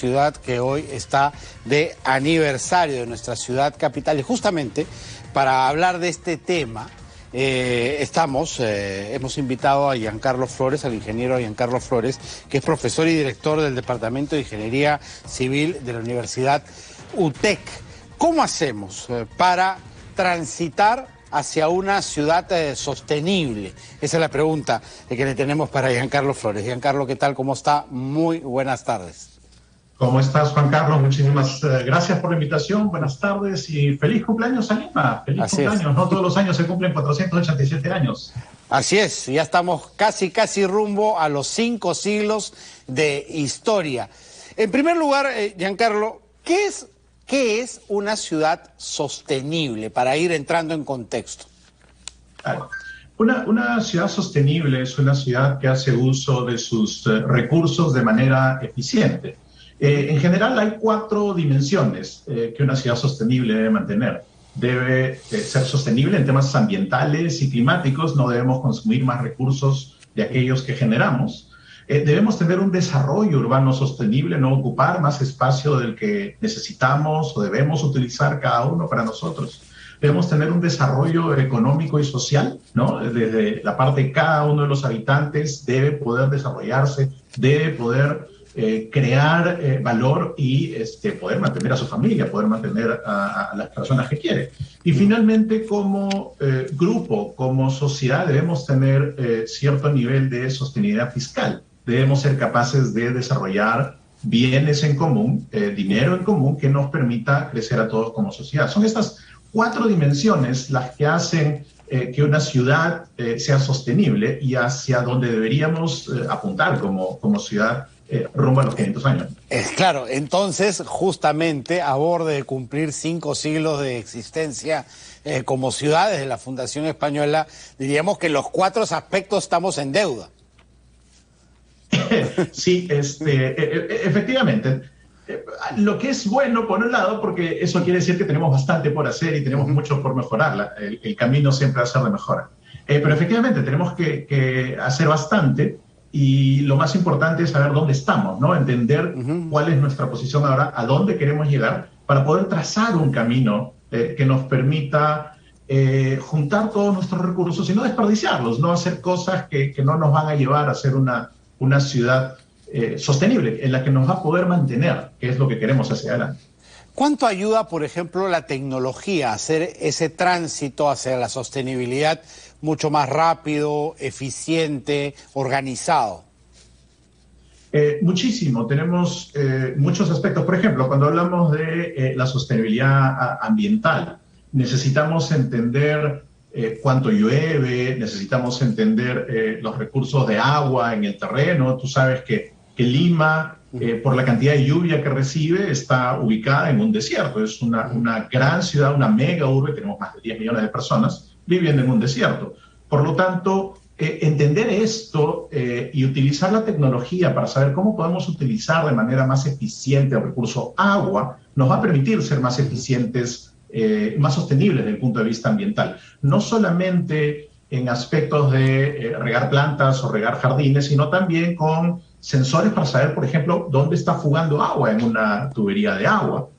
Ciudad que hoy está de aniversario de nuestra ciudad capital, y justamente para hablar de este tema hemos invitado a Giancarlo Flores, al ingeniero Giancarlo Flores, que es profesor y director del Departamento de Ingeniería Civil de la Universidad UTEC. ¿Cómo hacemos para transitar hacia una ciudad sostenible? Esa es la pregunta que le tenemos para Giancarlo Flores. Giancarlo, ¿qué tal? ¿Cómo está? Muy buenas tardes. ¿Cómo estás, Juan Carlos? Muchísimas gracias por la invitación. Buenas tardes y feliz cumpleaños a Lima. Feliz cumpleaños. No todos los años se cumplen 487 años. Así es, ya estamos casi rumbo a los 5 siglos de historia. En primer lugar, Giancarlo, ¿qué es una ciudad sostenible? Para ir entrando en contexto. Claro. Una ciudad sostenible es una ciudad que hace uso de sus recursos de manera eficiente. En general hay 4 dimensiones que una ciudad sostenible debe mantener. Debe ser sostenible en temas ambientales y climáticos, no debemos consumir más recursos de aquellos que generamos. Debemos tener un desarrollo urbano sostenible, no ocupar más espacio del que necesitamos o debemos utilizar cada uno para nosotros. Debemos tener un desarrollo económico y social, ¿no? Desde la parte de cada uno de los habitantes debe poder desarrollarse, debe poder crear valor y poder mantener a su familia, poder mantener a las personas que quiere. Y finalmente, como grupo, como sociedad, debemos tener cierto nivel de sostenibilidad fiscal. Debemos ser capaces de desarrollar bienes en común, dinero en común, que nos permita crecer a todos como sociedad. Son estas 4 dimensiones las que hacen que una ciudad sea sostenible y hacia donde deberíamos apuntar como ciudad rumbo a los 500 años. Claro, entonces, justamente a borde de cumplir 5 siglos de existencia como ciudad desde la Fundación Española, diríamos que los 4 aspectos estamos en deuda. Sí, efectivamente. Lo que es bueno, por un lado, porque eso quiere decir que tenemos bastante por hacer y tenemos mucho por mejorar. El camino siempre va a ser de mejora. Pero efectivamente tenemos que hacer bastante. Y lo más importante es saber dónde estamos, ¿no? Entender cuál es nuestra posición ahora, a dónde queremos llegar, para poder trazar un camino que nos permita juntar todos nuestros recursos y no desperdiciarlos, no hacer cosas que no nos van a llevar a ser una ciudad sostenible, en la que nos va a poder mantener, que es lo que queremos hacia adelante. ¿Cuánto ayuda, por ejemplo, la tecnología a hacer ese tránsito hacia la sostenibilidad mucho más rápido, eficiente, organizado? Muchísimo. Tenemos muchos aspectos. Por ejemplo, cuando hablamos de la sostenibilidad ambiental, necesitamos entender cuánto llueve, necesitamos entender los recursos de agua en el terreno. Tú sabes que Lima, por la cantidad de lluvia que recibe, está ubicada en un desierto. Es una gran ciudad, una mega urbe, tenemos más de 10 millones de personas viviendo en un desierto. Por lo tanto, entender esto y utilizar la tecnología para saber cómo podemos utilizar de manera más eficiente el recurso agua, nos va a permitir ser más eficientes, más sostenibles desde el punto de vista ambiental. No solamente en aspectos de regar plantas o regar jardines, sino también con sensores para saber, por ejemplo, dónde está fugando agua en una tubería de agua,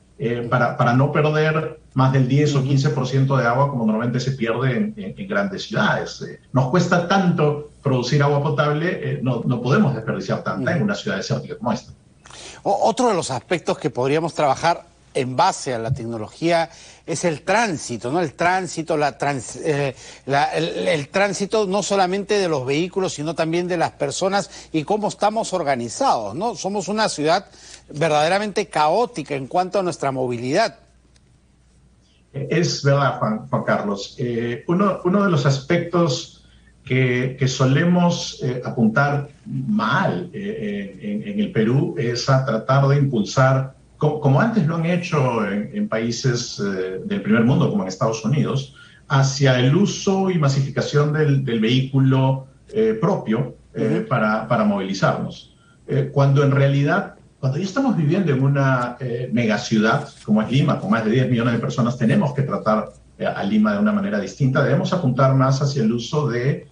para no perder más del 10 o 15% de agua como normalmente se pierde en grandes ciudades. Nos cuesta tanto producir agua potable, no podemos desperdiciar tanta en una ciudad desértica como esta. Otro de los aspectos que podríamos trabajar en base a la tecnología es el tránsito, ¿no? El tránsito, el tránsito no solamente de los vehículos, sino también de las personas y cómo estamos organizados, ¿no? Somos una ciudad verdaderamente caótica en cuanto a nuestra movilidad. Es verdad, Juan Carlos. Uno de los aspectos que solemos apuntar mal en el Perú es a tratar de impulsar, como antes lo han hecho en países del primer mundo, como en Estados Unidos, hacia el uso y masificación del vehículo propio para movilizarnos. Cuando en realidad, cuando ya estamos viviendo en una megaciudad como es Lima, con más de 10 millones de personas, tenemos que tratar a Lima de una manera distinta. Debemos apuntar más hacia el uso de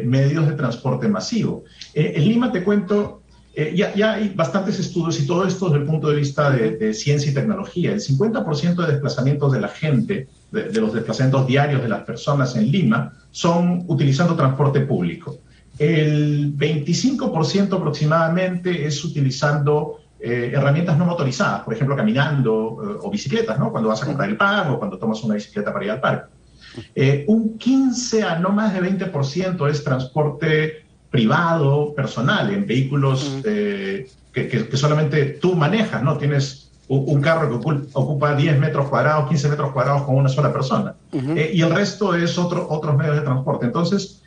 medios de transporte masivo. En Lima, te cuento, Ya hay bastantes estudios y todo esto desde el punto de vista de ciencia y tecnología. El 50% de desplazamientos de la gente, de los desplazamientos diarios de las personas en Lima, son utilizando transporte público. El 25% aproximadamente es utilizando herramientas no motorizadas, por ejemplo, caminando o bicicletas, ¿no? Cuando vas a comprar el pan o cuando tomas una bicicleta para ir al parque. Un 15 a no más de 20% es transporte privado, personal, en vehículos que solamente tú manejas, ¿no? Tienes un carro que ocupa 10 metros cuadrados, 15 metros cuadrados con una sola persona. Y el resto es otros medios de transporte. Entonces,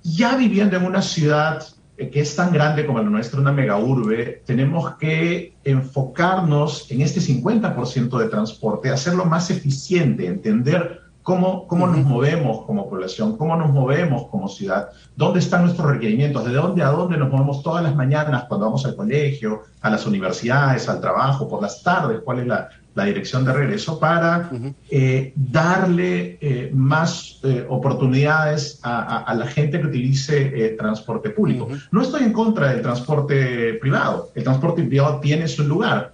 ya viviendo en una ciudad que es tan grande como la nuestra, una megaurbe, tenemos que enfocarnos en este 50% de transporte, hacerlo más eficiente, entender cómo nos movemos como población, cómo nos movemos como ciudad, dónde están nuestros requerimientos, de dónde a dónde nos movemos todas las mañanas cuando vamos al colegio, a las universidades, al trabajo, por las tardes, cuál es la dirección de regreso, para darle más oportunidades a la gente que utilice transporte público. No estoy en contra del transporte privado. El transporte privado tiene su lugar,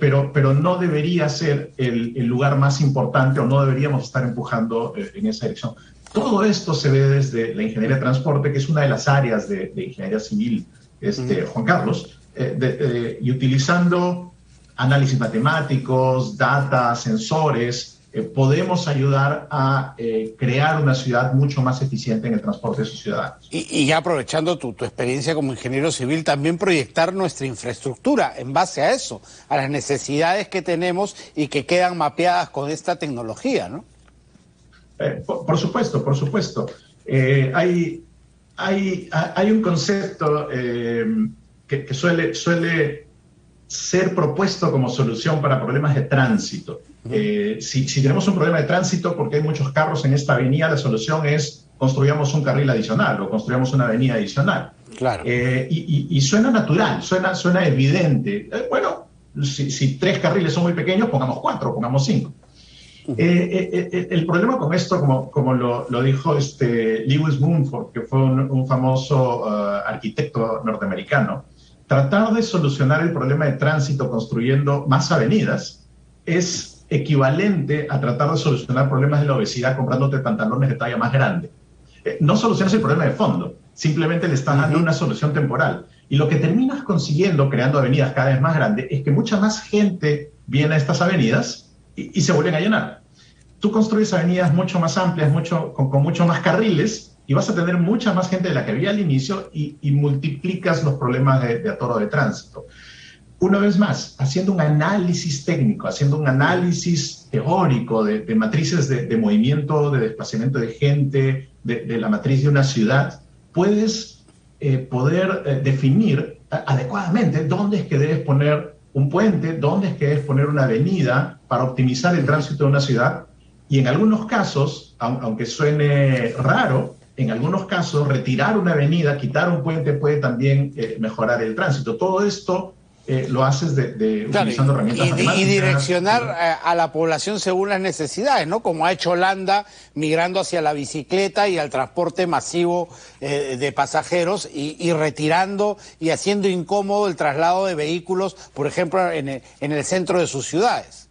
pero no debería ser el lugar más importante, o no deberíamos estar empujando en esa dirección. Todo esto se ve desde la ingeniería de transporte, que es una de las áreas de ingeniería civil, Juan Carlos, y utilizando análisis matemáticos, data, sensores, podemos ayudar a crear una ciudad mucho más eficiente en el transporte de sus ciudadanos. Y ya aprovechando tu experiencia como ingeniero civil, también proyectar nuestra infraestructura en base a eso, a las necesidades que tenemos y que quedan mapeadas con esta tecnología, ¿no? Por supuesto, por supuesto. Hay un concepto que suele ser propuesto como solución para problemas de tránsito. Si tenemos un problema de tránsito porque hay muchos carros en esta avenida, la solución es construyamos un carril adicional o construyamos una avenida adicional. Claro. Y suena natural, suena evidente. Bueno, si 3 carriles son muy pequeños, pongamos 4, pongamos 5. El problema con esto, como lo dijo Lewis Mumford, que fue un famoso arquitecto norteamericano, tratar de solucionar el problema de tránsito construyendo más avenidas es equivalente a tratar de solucionar problemas de la obesidad comprándote pantalones de talla más grande. No solucionas el problema de fondo, simplemente le estás dando una solución temporal. Y lo que terminas consiguiendo, creando avenidas cada vez más grandes, es que mucha más gente viene a estas avenidas y se vuelven a llenar. Tú construyes avenidas mucho más amplias, con mucho más carriles, y vas a tener mucha más gente de la que había al inicio y multiplicas los problemas de atoro de tránsito. Una vez más, haciendo un análisis técnico, haciendo un análisis teórico de matrices de movimiento, de desplazamiento de gente, de la matriz de una ciudad, puedes poder definir adecuadamente dónde es que debes poner un puente, dónde es que debes poner una avenida para optimizar el tránsito de una ciudad. Y en algunos casos, aunque suene raro, en algunos casos retirar una avenida, quitar un puente puede también mejorar el tránsito. Todo esto lo haces utilizando herramientas matemáticas. Y direccionar a la población según las necesidades, ¿no? Como ha hecho Holanda, migrando hacia la bicicleta y al transporte masivo de pasajeros y retirando y haciendo incómodo el traslado de vehículos, por ejemplo, en el centro de sus ciudades.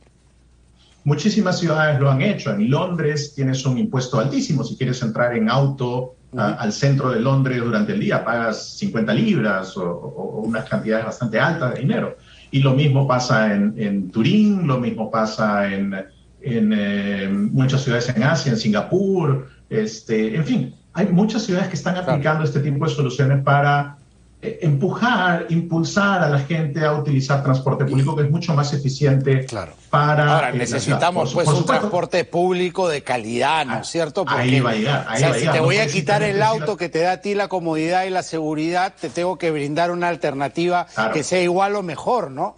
Muchísimas ciudades lo han hecho. En Londres tienes un impuesto altísimo. Si quieres entrar en auto al centro de Londres durante el día, pagas 50 libras o unas cantidades bastante altas de dinero. Y lo mismo pasa en Turín, lo mismo pasa en muchas ciudades en Asia, en Singapur. En fin, hay muchas ciudades que están aplicando este tipo de soluciones para impulsar a la gente a utilizar transporte público, que es mucho más eficiente para... Ahora, necesitamos un transporte público de calidad, ¿no es cierto? Porque, ahí va a llegar. Si te voy a quitar el auto que te da a ti la comodidad y la seguridad, te tengo que brindar una alternativa que sea igual o mejor, ¿no?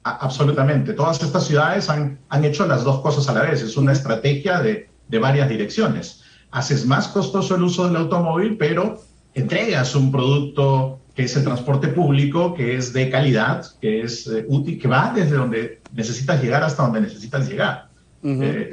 Absolutamente. Todas estas ciudades han hecho las dos cosas a la vez. Es una estrategia de varias direcciones. Haces más costoso el uso del automóvil, pero entregas un producto que es el transporte público, que es de calidad, que es útil, que va desde donde necesitas llegar hasta donde necesitas llegar.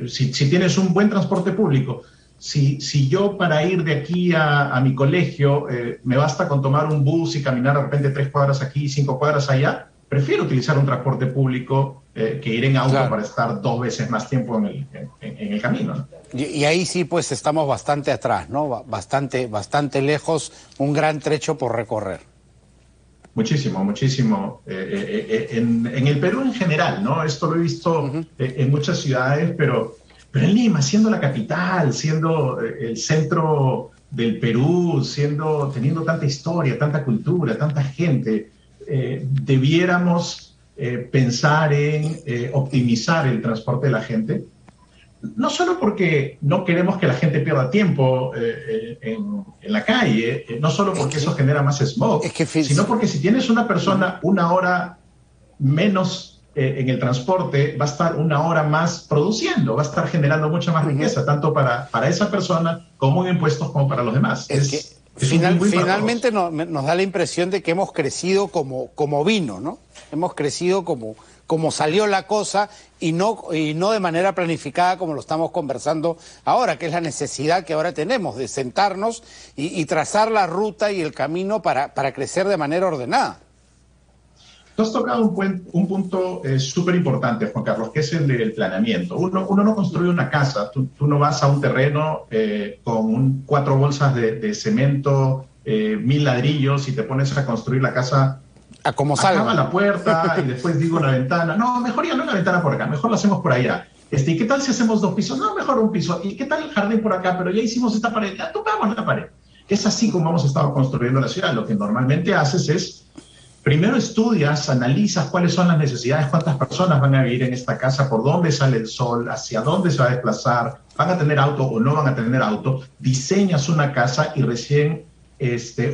Si tienes un buen transporte público, Si yo para ir de aquí a mi colegio me basta con tomar un bus y caminar de repente 3 cuadras aquí, 5 cuadras allá, prefiero utilizar un transporte público que ir en auto, claro, para estar 2 veces más tiempo en el camino, ¿no? Y ahí sí, pues estamos bastante atrás, ¿no? Bastante lejos, un gran trecho por recorrer. Muchísimo, muchísimo. En el Perú en general, ¿no? Esto lo he visto en muchas ciudades, pero en Lima, siendo la capital, siendo el centro del Perú, teniendo tanta historia, tanta cultura, tanta gente, debiéramos pensar en optimizar el transporte de la gente. No solo porque no queremos que la gente pierda tiempo en la calle, no solo porque eso genera más smog, sino porque si tienes una persona 1 hora menos en el transporte, va a estar 1 hora más produciendo, va a estar generando mucha más riqueza, tanto para esa persona como en impuestos como para los demás. Finalmente nos da la impresión de que hemos crecido como vino, ¿no? Hemos crecido como salió la cosa y no de manera planificada como lo estamos conversando ahora, que es la necesidad que ahora tenemos de sentarnos y trazar la ruta y el camino para crecer de manera ordenada. Tú has tocado un punto súper importante, Juan Carlos, que es el del planeamiento. Uno no construye una casa, tú no vas a un terreno con 4 bolsas de cemento, 1000 ladrillos y te pones a construir la casa. A como salga. Acaba la puerta y después digo una ventana. No, mejor ya no la ventana por acá, mejor la hacemos por allá. ¿Y qué tal si hacemos 2 pisos? No, mejor un piso. ¿Y qué tal el jardín por acá? Pero ya hicimos esta pared, ya tocamos la pared. Es así como hemos estado construyendo la ciudad. Lo que normalmente haces es, primero estudias, analizas cuáles son las necesidades, cuántas personas van a vivir en esta casa, por dónde sale el sol, hacia dónde se va a desplazar, van a tener auto o no van a tener auto, diseñas una casa y recién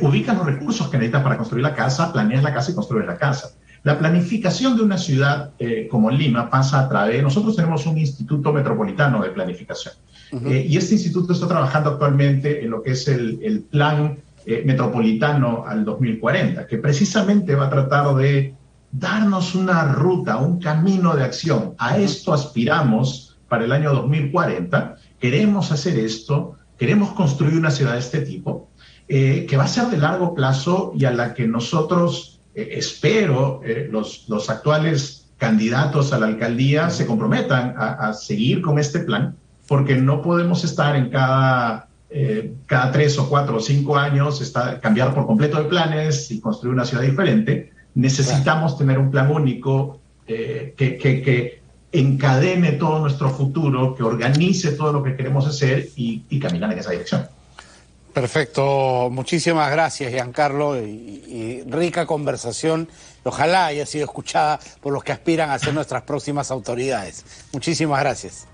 ubicas los recursos que necesitas para construir la casa, planeas la casa y construyes la casa. La planificación de una ciudad como Lima pasa a través, nosotros tenemos un instituto metropolitano de planificación y este instituto está trabajando actualmente en lo que es el plan metropolitano al 2040, que precisamente va a tratar de darnos una ruta, un camino de acción. A esto aspiramos para el año 2040, queremos hacer esto, queremos construir una ciudad de este tipo, que va a ser de largo plazo y a la que nosotros, espero, los actuales candidatos a la alcaldía se comprometan a seguir con este plan, porque no podemos estar en cada 3 o 4 o 5 años, cambiar por completo de planes y construir una ciudad diferente. Necesitamos tener un plan único que encadene todo nuestro futuro, que organice todo lo que queremos hacer y caminar en esa dirección. Perfecto, muchísimas gracias, Giancarlo, y rica conversación. Ojalá haya sido escuchada por los que aspiran a ser nuestras próximas autoridades. Muchísimas gracias.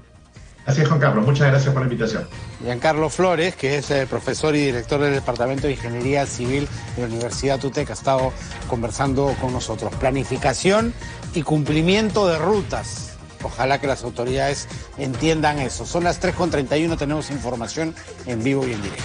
Así es, Juan Carlos, muchas gracias por la invitación. Giancarlo Flores, que es profesor y director del Departamento de Ingeniería Civil de la Universidad UTEC, ha estado conversando con nosotros. Planificación y cumplimiento de rutas. Ojalá que las autoridades entiendan eso. Son las 3:31, tenemos información en vivo y en directo.